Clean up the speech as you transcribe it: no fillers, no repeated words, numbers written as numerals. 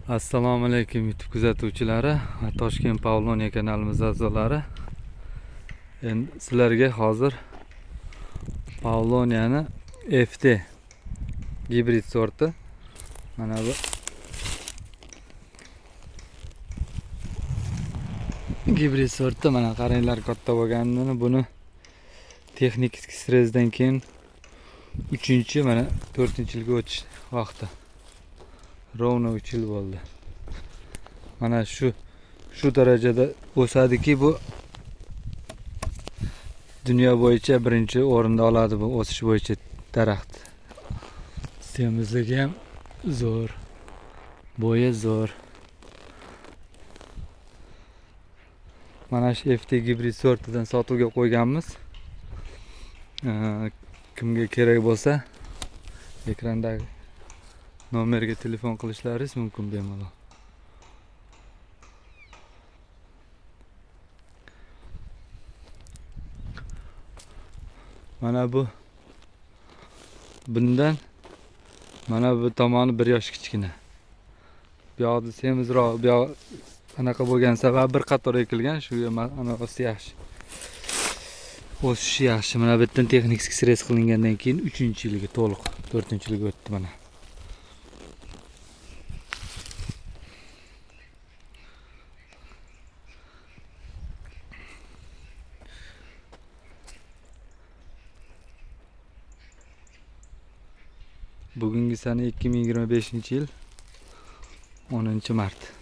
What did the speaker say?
Assalomu alaykum YouTube kuzatuvchilari va Toshkent Pavloniya kanalimiz a'zolari. Endi sizlarga hozir Pavloniyani FT gibrid sorti, mana bu gibrid sorti, mana qaranglar katta bo'lganini. Buni texnik stressdan keyin 3-chi, mana 4-yilga o'tish vaqti. Rovno 3 yil bo'ldi. Mana shu darajada o'sadiki, bu dunyo bo'yicha birinchi o'rinda oladi bu o'sish bo'yicha daraxt. Semizligi ham zo'r, bo'yi zo'r. Mana shu FT gibrid sortidan sotuvga qo'yganmiz. Kimga kerak bo'lsa ekrandagi nomerga telefon qilishlaringiz mumkin bemalol. Mana bundan mana bu tomoni 1 yosh kichkina. Bu yoqda semizroq, bu yoq qanaqa bo'lgan sabab bir qator ekilgan, shu ana o'si yaxshi. O'sishi yaxshi. Mana bu yerdan texnik stress qilingandan keyin 3-yilga to'liq, 4-yilga o'tdi mana. Bugungi sana 2025-yil 10-mart.